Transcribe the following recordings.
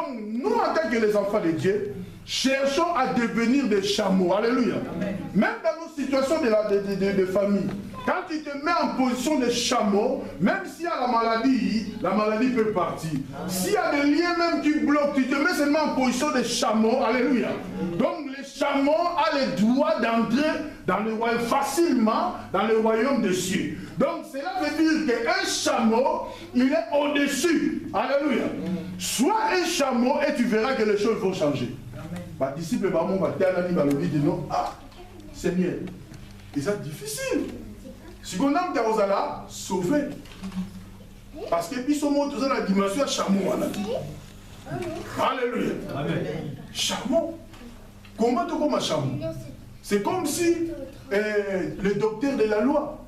Donc, nous, en tant que les enfants de Dieu, cherchons à devenir des chameaux. Alléluia. Amen. Même dans nos situations de famille, quand tu te mets en position de chameau, même s'il y a la maladie peut partir. S'il y a des liens même qui bloquent, tu te mets seulement en position de chameau. Alléluia. Donc le chameau a le droit d'entrer dans le royaume facilement, dans le royaume des cieux. Donc cela veut dire qu'un chameau, il est au-dessus. Alléluia. Sois un chameau et tu verras que les choses vont changer. Ma disciple va dire non, ah, Seigneur, et c'est difficile. Si on a un sauvé. Parce que puis sommes tous dans la dimension chameau. Alléluia. Amen. Chameau. Comment tu comme un chameau? C'est comme si le docteur de la loi,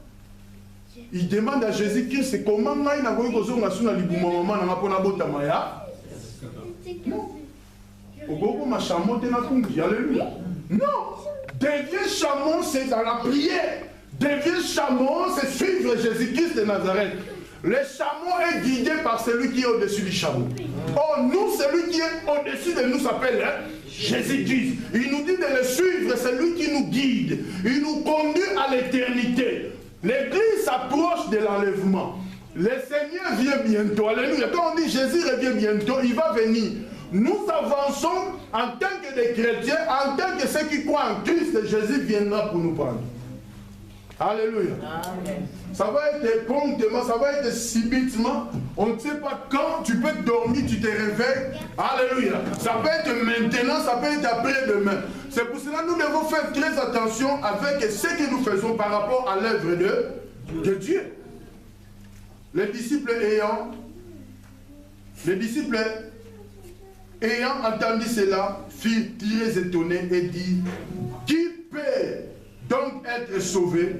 il demande à Jésus-Christ, c'est comment il n'a pas eu besoin de la liboumama, n'a pas eu besoin de Alléluia. Non. Deviens chameau, c'est dans la prière. Deviens chameau, c'est suivre Jésus-Christ de Nazareth. Le chameau est guidé par celui qui est au-dessus du chameau. Or, nous, celui qui est au-dessus de nous s'appelle Jésus-Christ. Il nous dit de le suivre, c'est lui qui nous guide. Il nous conduit à l'éternité. L'église s'approche de l'enlèvement. Le Seigneur vient bientôt. Alléluia. Quand on dit Jésus revient bientôt, il va venir. Nous avançons en tant que des chrétiens, en tant que ceux qui croient en Christ, Jésus viendra pour nous prendre. Alléluia. Amen. Ça va être promptement, ça va être subitement. On ne sait pas quand tu peux dormir, tu te réveilles. Alléluia. Ça peut être maintenant, ça peut être après-demain. C'est pour cela que nous devons faire très attention avec ce que nous faisons par rapport à l'œuvre de Dieu. Les disciples ayant entendu cela, furent très étonnés et dit, qui peut donc être sauvé?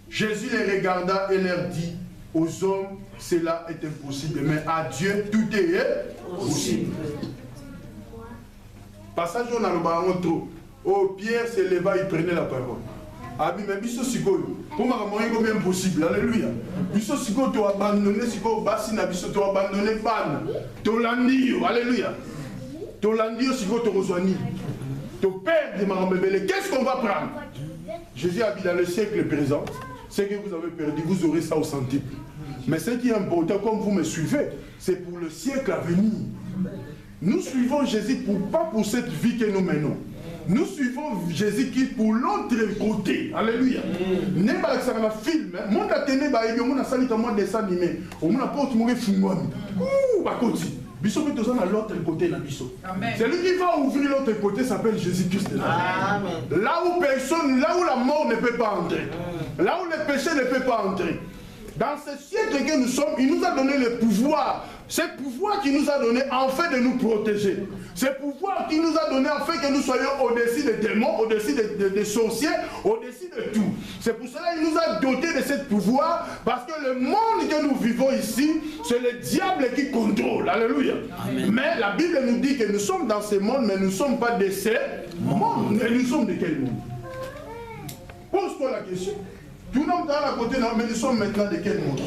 Jésus les regarda et leur dit, aux hommes cela est impossible, mais à Dieu tout est possible. Passage on a le baron trop. Oh, Pierre se leva, il prenait la parole. Abi mais biso sikoyo. Pour ma moyen comme impossible. Alléluia. Biso sikoyo to abandonner sikoyo basi na biso to abandonner ban. To landio. Alléluia. To landio sikoyo to rejoindre. To perdre ma bébé. Qu'est-ce qu'on va prendre? Jésus a dit dans le siècle présent, ce que vous avez perdu, vous aurez ça au centuple. Mais ce qui est important, comme vous me suivez, c'est pour le siècle à venir. Nous suivons Jésus pas pour cette vie que nous menons. Nous suivons Jésus qui pour l'autre côté. Alléluia. N'est pas que ça va film. Mon attené ba et mon asali comme moi dessin animé. On n'a pas tout mourir fumoni. Ouh, ba côté. Biso que tous à l'autre côté la biso. Celui qui va ouvrir l'autre côté s'appelle Jésus-Christ. Là où personne, là où la mort ne peut pas entrer. Là où le péché ne peut pas entrer. Dans ce siècle que nous sommes, il nous a donné le pouvoir. Ce pouvoir qu'il nous a donné en fait de nous protéger. Ce pouvoir qu'il nous a donné en fait que nous soyons au-dessus des démons, au-dessus des sorciers, au-dessus de tout. C'est pour cela qu'il nous a dotés de ce pouvoir, parce que le monde que nous vivons ici, c'est le diable qui contrôle. Alléluia. Amen. Mais la Bible nous dit que nous sommes dans ce monde, mais nous ne sommes pas de ce monde. Et nous sommes de quel monde? Pose-toi la question. Tout le monde est à côté, mais nous sommes maintenant de quel monde?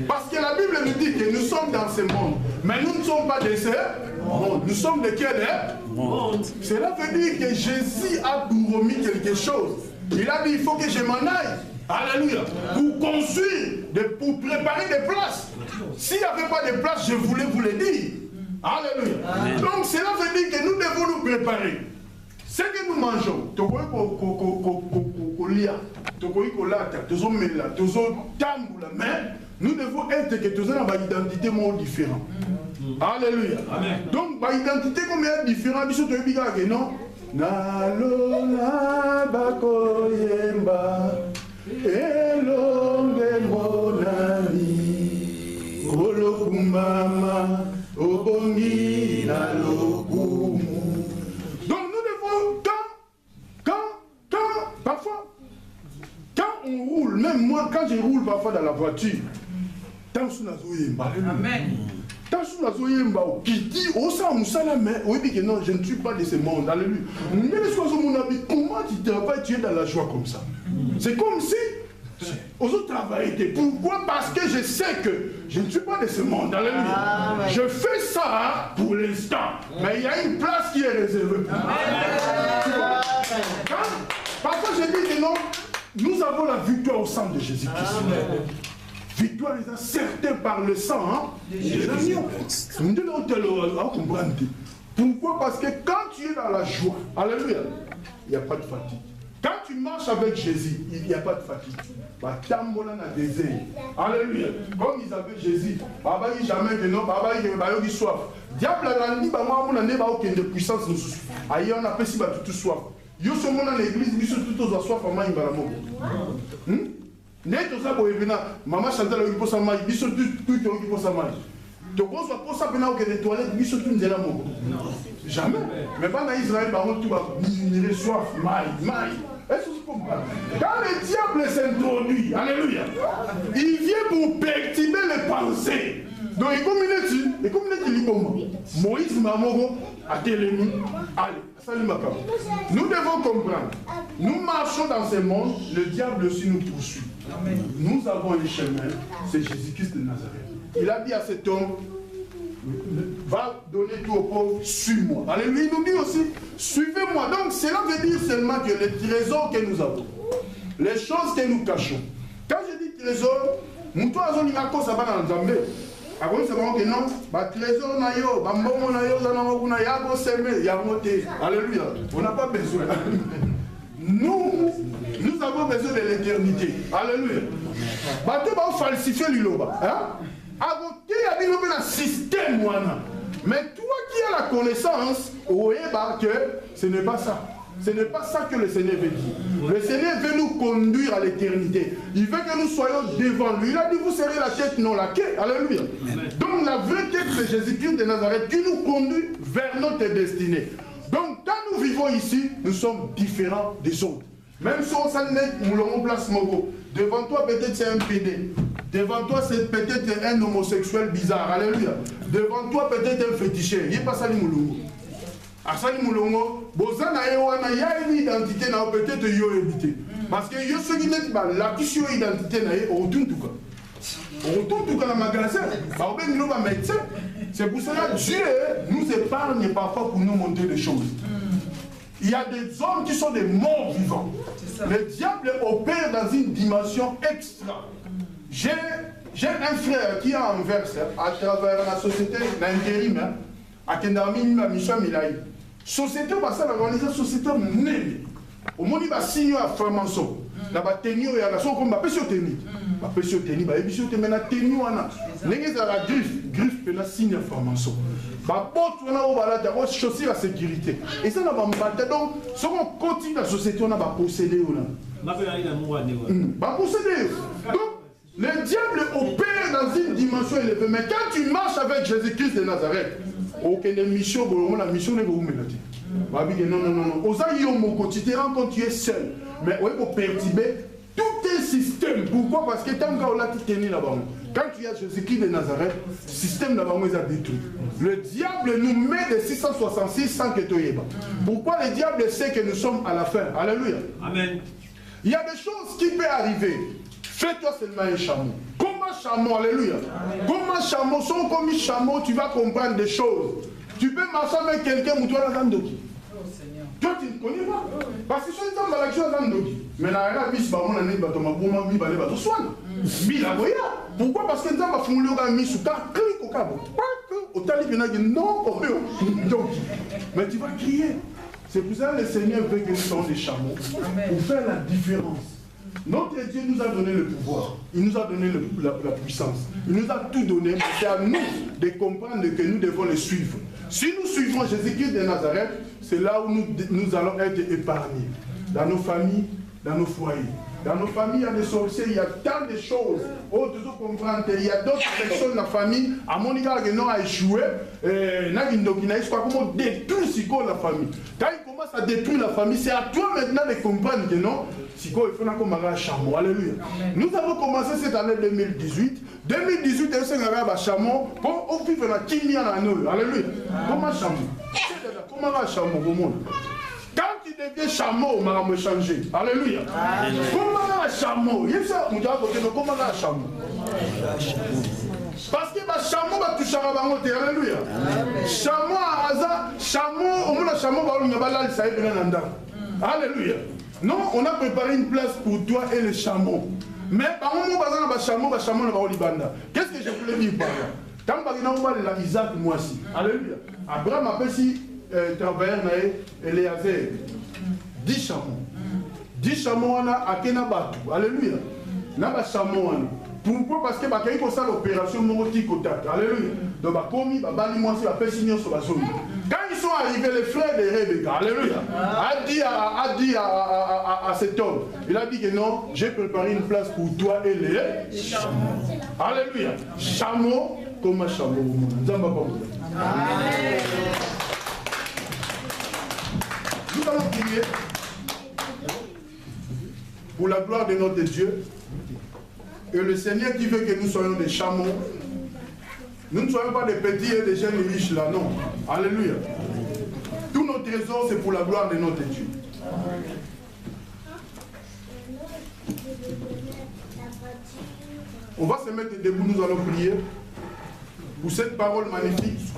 Parce que la Bible nous dit que nous sommes dans ce monde, mais nous ne sommes pas de ce monde. Nous sommes de quel monde? Cela veut dire que Jésus a promis quelque chose. Il a dit, il faut que je m'en aille. Alléluia. Pour construire, pour préparer des places. S'il n'y avait pas de place, je voulais vous le dire. Alléluia. Donc cela veut dire que nous devons nous préparer. Ce que nous mangeons, nous devons être que tous avons une identité différente. Alléluia. Amen. Donc, l'identité comme elle est différente, non? Nalola bakoyemba elonge monani kolokumama obongi nalokumu. Parfois, quand on roule, même moi, quand je roule parfois dans la voiture, tant sous la zoyemba. Amen. Tant sous la zoyemba, qui dit, oh ça, on s'en a mais, oui, que non, je ne suis pas de ce monde. Alléluia. Mais comment tu travailles, tu es dans la joie comme ça? C'est comme si, aux autres travailler. Pourquoi? Parce que je sais que je ne suis pas de ce monde. Alléluia. Je fais ça pour l'instant, mais il y a une place qui est réservée pour moi. Parfois je dis que non, nous avons la victoire au sang de Jésus-Christ. Victoire est certaine par le sang de Jésus-Christ. Pourquoi? Parce que quand tu es dans la joie, alléluia, il n'y a pas de fatigue. Quand tu marches avec Jésus, il n'y a pas de fatigue. Alléluia. Comme ils avaient Jésus, il jamais que non, il y a soif. Diable a dit, il aucune puissance. Ailleurs, on appelle si tout soif. Yo ce monde dans l'église, ils sont tous à soif, maman, il va la mort. N'est tout ça pour venir. Maman Chantal, il faut sa maille, ils sont tous qui pour sa maille. Donc on soit pour ça pendant que les toilettes, ils sont tous de la mort. Jamais. Mais pendant Israël, par contre, tu vas diminuer soif, maille. Est-ce que tu comprends? Quand le diable s'introduit, alléluia, il vient pour perturber les pensées. Donc il communique librement. Moïse Mamogo a télémi. Allez, salut ma carte. Nous devons comprendre. Nous marchons dans ce monde, le diable aussi nous poursuit. Amen. Nous avons un chemin, c'est Jésus-Christ de Nazareth. Il a dit à cet homme, va donner tout aux pauvres, suis-moi. Alléluia, il nous dit aussi, suivez-moi. Donc cela veut dire seulement que les trésors que nous avons, les choses que nous cachons. Quand je dis trésor, nous tous avons dit que ça va dans le Zambé. Avant c'est bon que non, trésor na yo, bambongo na yo, zanango ya go seme, ya monté. Alléluia. On n'a pas besoin. Nous avons besoin de l'éternité. Alléluia. Tu vas falsifier l'iloba. Avant qu'il y a un système. Mais toi qui as la connaissance, que ce n'est pas ça. Ce n'est pas ça que le Seigneur veut dire. Le Seigneur veut nous conduire à l'éternité. Il veut que nous soyons devant lui. Il a dit, vous serez la tête, non la queue. Alléluia. Donc la vraie tête, c'est Jésus-Christ de Nazareth qui nous conduit vers notre destinée. Donc quand nous vivons ici, nous sommes différents des autres. Même si on s'en est, nous place Mogo. Devant toi, peut-être c'est un PD. Devant toi, c'est peut-être un homosexuel bizarre. Alléluia. Devant toi, peut-être un féticheur. Il n'y a pas ça, les moulongo. Asali Moulongo, Bozana Ewana, il y a une identité, peut-être qu'il y a une identité. Parce que il y a ceux qui n'ont pas la question identité, on retourne tout cas. On retourne tout cas dans le magasin. C'est pour cela que Dieu nous épargne parfois pour nous montrer des choses. Il y a des hommes qui sont des morts vivants. Le diable opère dans une dimension extra. J'ai un frère qui est en verse à travers la société d'intérim. À Kendami, ma mission Milaï. Société, ça va organiser société née. Au monde, il va signer à formation. La tenue, il y a la comme ma pécio tenue. Ma pécio tenue, ma pécio tenue, mais la tenue, on a la griffe, puis la signe à formation. Ma porte, on a au balade, on a chaussé la sécurité. Et ça, on va me battre. Donc, si on continue la société, on va posséder. On va posséder. Donc, le diable opère dans une dimension élevée. Mais quand tu marches avec Jésus-Christ de Nazareth, aucune mission, la mission n'est pas non. Tu te rends compte que tu es seul. Mais il faut perturber tout un système. Pourquoi? Parce que tant que tu es là-bas, quand tu as Jésus-Christ de Nazareth, le système là-bas est détruit. Le diable nous met de 666 sans que tu y aies. Pourquoi le diable sait que nous sommes à la fin? Alléluia. Amen. Il y a des choses qui peuvent arriver. Fais-toi seulement un chameau. Comme un chameau, alléluia. Comme un chameau, sans comme un chameau, tu vas comprendre des choses. Tu peux marcher avec quelqu'un ou toi dans un doki. Toi, tu ne connais pas. Parce que si tu es dans l'action dans un doki, mais là, il y a bis, bah, on a un bateau, ma boum, mi, bah, les bateaux soignent. Bila, voyez. Pourquoi? Parce que tu as fait un mis sous ta clic au câble. Au talib, il y en a qui non, mais tu vas crier. C'est pour ça que le Seigneur veut que nous soyons des chameaux pour faire la différence. Notre Dieu nous a donné le pouvoir, il nous a donné la puissance, il nous a tout donné, mais c'est à nous de comprendre que nous devons le suivre. Si nous suivons Jésus-Christ de Nazareth, c'est là où nous allons être épargnés, dans nos familles, dans nos foyers. Dans nos familles, il y a des sorciers, il y a tant de choses. Il y a d'autres personnes dans la famille, à mon égard, qui n'ont échoué, comment détruire la famille. Quand il commence à détruire la famille, c'est à toi maintenant de comprendre que non, il faut un chameau. Alléluia. Nous avons commencé cette année 2018. 2018, c'est un chameau pour vivre dans Kimia. Alléluia. Comment un chameau? Comment un chameau au monde? Quand tu deviens chameau, on va me changer. Alléluia. Comment un chameau? Comment un chameau? Parce que les chameaux va toucher à bango. Alléluia. Chameau à hasard, chameau, au moins le chameau va venir là, ça y est, alléluia. Non, on a préparé une place pour toi et le chameau. Mais par moment, les chameaux ne vont pas libanda. Qu'est-ce que je voulais dire par là? Tant que nous avons Isaac, moi aussi. Alléluia. Abraham a fait travailleur Éléazar. 10 chameaux. 10 chameaux, on a Akena Batu. Alléluia. Là, les chameaux, pourquoi? Parce que il y a une opération alléluia. Donc, quand ils sont arrivés, les frères de Rebecca, alléluia, a dit à cet homme, il a dit que non, j'ai préparé une place pour toi et les chameaux. Alléluia. Chameau comme un chameau. Nous allons prier pour la gloire de notre Dieu. Et le Seigneur qui veut que nous soyons des chameaux, nous ne soyons pas des petits et des jeunes riches là, non. Alléluia. Tous nos trésors, c'est pour la gloire de notre Dieu. On va se mettre debout, nous allons prier pour cette parole magnifique.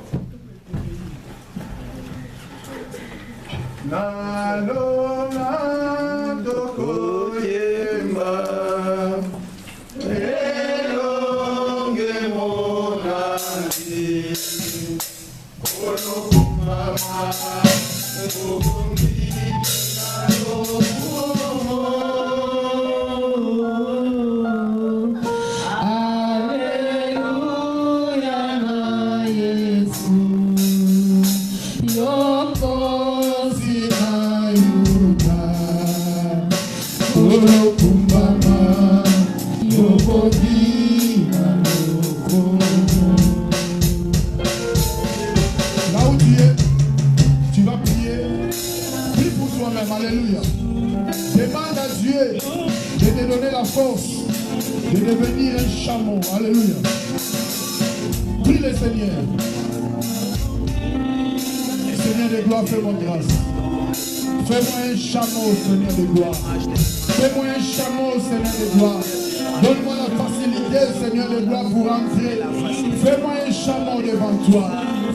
Alléluia. Demande à Dieu de te donner la force de devenir un chameau. Alléluia. Prie le Seigneur. Seigneur de gloire, fais-moi grâce. Fais-moi un chameau, Seigneur de gloire. Fais-moi un chameau, Seigneur de gloire. Donne-moi la facilité, Seigneur de gloire, pour entrer. Fais-moi un chameau devant toi.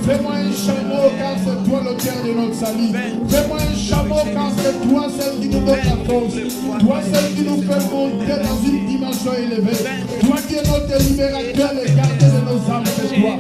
Fais-moi un chameau car c'est toi l'auteur de notre salut. Fais-moi un chameau car c'est toi celle qui nous donne la force. Toi celle qui nous fait monter dans une dimension élevée. Toi qui es notre libérateur, le gardien de nos âmes, c'est toi.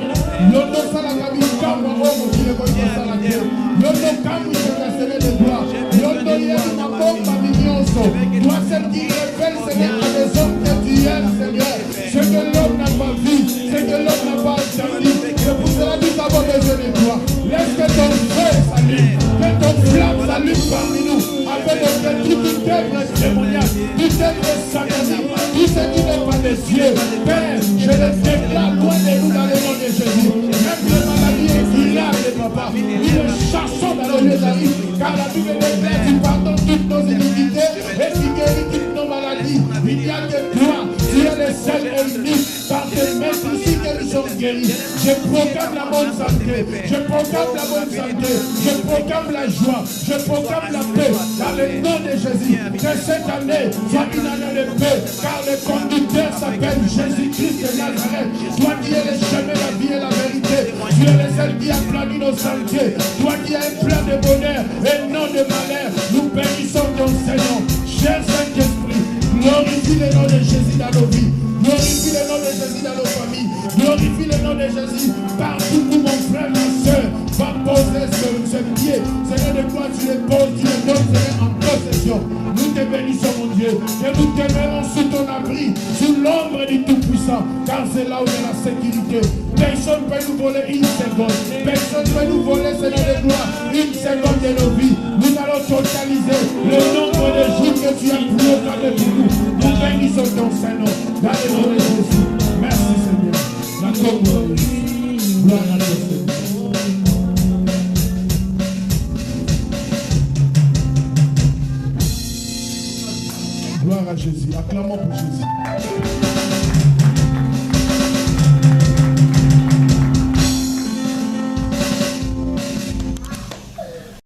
L'autre salakami kama homo qui est votre salaké. L'autre kamu qui est cassé de gloire. L'autre yéli ma bomba mignonso. Toi celle qui révèle, Seigneur, à des hommes que tu aimes, Seigneur. Ce que l'homme n'a pas vu, ce que l'homme n'a pas entendu. C'est pour cela que nous avons besoin de toi. Laisse que ton feu s'allume, que ton flamme s'allume parmi nous, afin de faire toute œuvre témoignage, toute œuvre satanique, tout ce qui n'est pas des cieux. Père, je le déclare loin de nous dans le nom de Jésus. Même les maladies incurables, papa, nous les chassons dans le lieu d'arrivée, car la Bible déclare tu pardonnes toutes nos iniquités et tu guéris toutes nos maladies. Il n'y a que toi, tu es le seul et unique, par tes mains ici que nous sommes guéris. Je proclame la bonne santé, je proclame la bonne santé, je proclame la joie, je proclame la paix dans le nom de Jésus. Que cette année soit une année de paix, car le conducteur s'appelle Jésus-Christ de Nazareth. Toi qui es le chemin, la vie et la vérité, tu es le seul qui a plani nos sentiers. Toi qui as un plan de bonheur et non de malheur, nous bénissons ton Seigneur. Cher Saint-Esprit, glorifie le nom de Jésus dans nos vies. Glorifie le nom de Jésus dans nos familles. Glorifie le nom de Jésus partout où mon frère, ma soeur va poser ce pied. Seigneur de gloire, tu le poses, tu le donnes, Seigneur, en possession. Nous te bénissons, mon Dieu, que nous te mettons sous ton abri, sous l'ombre du Tout-Puissant, car c'est là où est la sécurité. Personne ne peut nous voler une seconde. Personne ne peut nous voler, Seigneur de gloire, une seconde de nos vies. Nous allons totaliser le nombre de jours que tu as programmé pour nous. Nous bénissons ton Seigneur. Dans le nom de Jésus. Merci, Seigneur. La gloire. Gloire à Dieu, Seigneur. Gloire à Jésus. Acclamons pour Jésus.